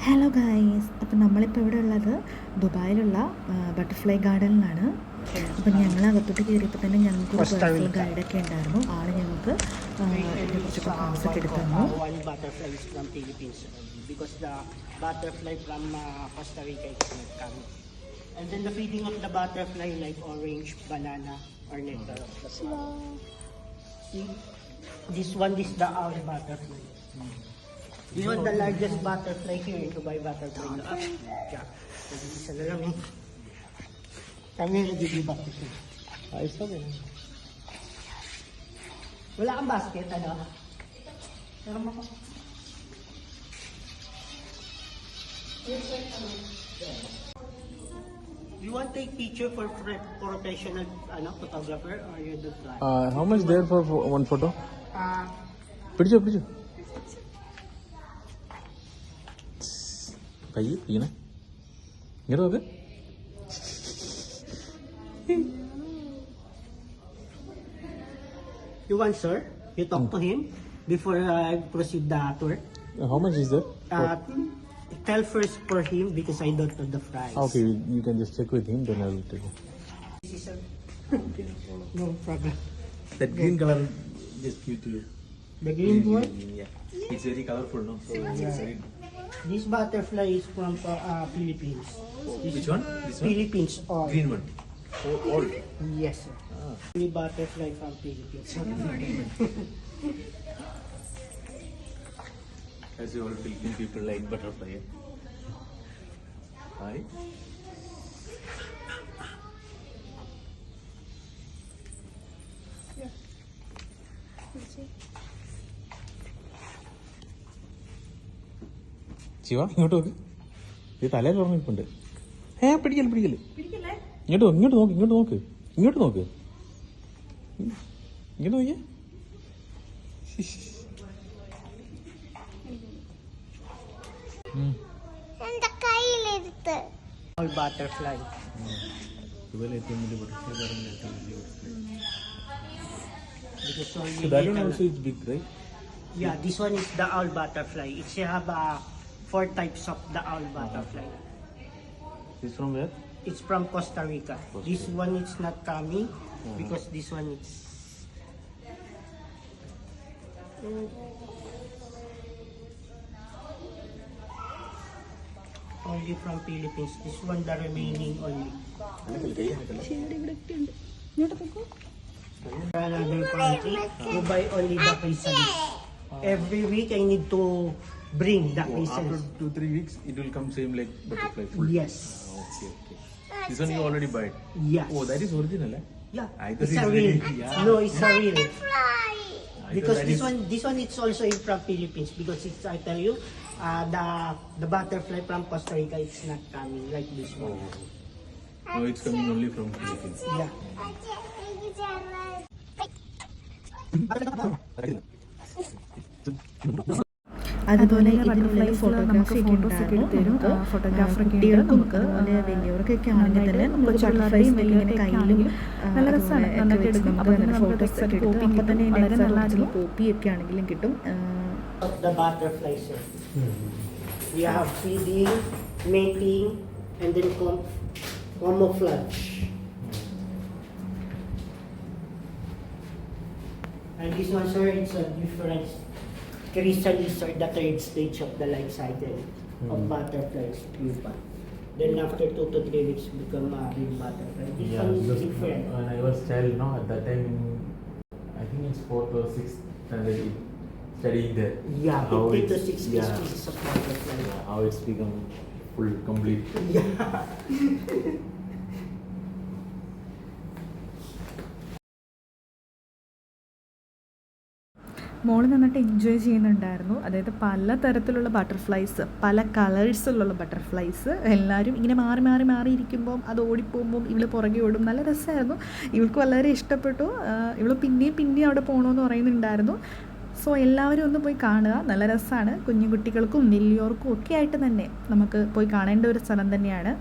Hello guys, അപ്പം നമ്മളിപ്പോൾ ഇവിടെ ഉള്ളത് ദുബായിലുള്ള ബട്ടർഫ്ലൈ ഗാർഡനിലാണ്. അപ്പം ഞങ്ങൾ അകത്തോട്ട് കയറിയപ്പോൾ തന്നെ ഞങ്ങൾക്കൊരു പേഴ്സണൽ ഗൈഡൊക്കെ ഉണ്ടായിരുന്നു. ആൾ ഞങ്ങൾക്ക് ഇതിനെക്കുറിച്ചൊക്കെ ക്ലാസ് ഒക്കെ എടുത്തു തന്നു. And then the feeding of the butterfly like orange, banana, or nectar. See, this one is the owl butterfly. This one the largest butterfly here in Dubai butterfly. Yeah. Isa na lang eh. Kami nag-give back to siya. Ayos pa din. Wala kang basket, ano? Meron mo ko. You want to take picture for professional photographer or you do try? How much there for one photo? പിടിച്ചോ പയ്യെ പയ്യനെ ഇങ്ങോട്ട് നോക്ക്. You want, sir? You talk to him before I proceed the tour? How much is that? Tell first for him because I don't know the price. Okay, you can just check with him, then I will tell you. This is no problem. That green color just give to you. The green one? Yeah. It's very colorful, no? So it's very... This butterfly is from Philippines. Which one? This one? Philippines all. Green one. Oh, old. Yes, sir. The butterfly from Philippines. As you all Philippine people like butterfly. Hi. Shiva ഇങ്ങോട്ട് നോക്ക്. ഇത് തലയിൽ ഉറങ്ങിപ്പുണ്ട്. പിടിക്കല് ഇങ്ങോട്ട് നോക്ക്. ഇങ്ങോട്ട് നോക്കിയേ. All butterfly. Because only So that one also is big, right? Yeah, this one is the owl butterfly. It have 4 types of the owl butterfly. This from where? It's from Costa Rica. This one is not coming because this one is only from Philippines. This one the remaining only. Another country, Dubai only the chrysalis. Every week I need to bring the chrysalis. After 2-3 weeks, it will come same like butterfly full. Yes. Okay. This one you already buy it. Yes. Oh, that is original, eh? Yeah. I thought It's a it's real. really- yeah. No, it's a real. Because that this one it's also in from Philippines because it's I tell you the butterfly from Costa Rica it's not coming like this one. No, it's coming only from Philippines. Yeah. അതുപോലെ ഇതിനുള്ളിൽ photography ഒക്കെ ഉണ്ടായിരുന്നു. Photographer കുട്ടികൾക്കും അതുപോലെ വലിയവർക്കൊക്കെ ആണെങ്കിൽ തന്നെ നമ്മൾ butterflies ഇങ്ങനെ കയ്യിലും നല്ല രസമാണ്. നമുക്ക് ഫോട്ടോസ് ഒക്കെ എടുത്ത് അപ്പം തന്നെ വളരെ നല്ല കോപ്പി ഒക്കെ ആണെങ്കിലും കിട്ടും. The butterflies. We have feeding, mating, and then camouflage. And this one, sir, it's a different chrysalis or the 3rd stage of the life cycle of butterflies, pupa. Then after 2 to 3 weeks become a real butterfly. This one is different. When I was child, no, at that time, I think it's 4th or 6th standard studying there. Yeah, How 50 to it's- 60 yeah. species of butterfly. How it's become full, complete. Yeah. മോള് നന്നായിട്ട് enjoy ചെയ്യുന്നുണ്ടായിരുന്നു. അതായത് പല തരത്തിലുള്ള butterflies, പല കളേഴ്സിലുള്ള butterflies എല്ലാവരും ഇങ്ങനെ മാറി ഇരിക്കുമ്പം അത് ഓടിപ്പോകുമ്പം ഇവൾ പുറകെ ഓടും. നല്ല രസമായിരുന്നു. ഇവൾക്ക് വളരെ ഇഷ്ടപ്പെട്ടു. ഇവൾ പിന്നെയും അവിടെ പോകണമെന്ന് പറയുന്നുണ്ടായിരുന്നു. സോ എല്ലാവരും ഒന്ന് പോയി കാണുക. നല്ല രസമാണ്. കുഞ്ഞു കുട്ടികൾക്കും വലിയവർക്കും ഒക്കെ ആയിട്ട് തന്നെ നമുക്ക് പോയി കാണേണ്ട ഒരു സ്ഥലം തന്നെയാണ്.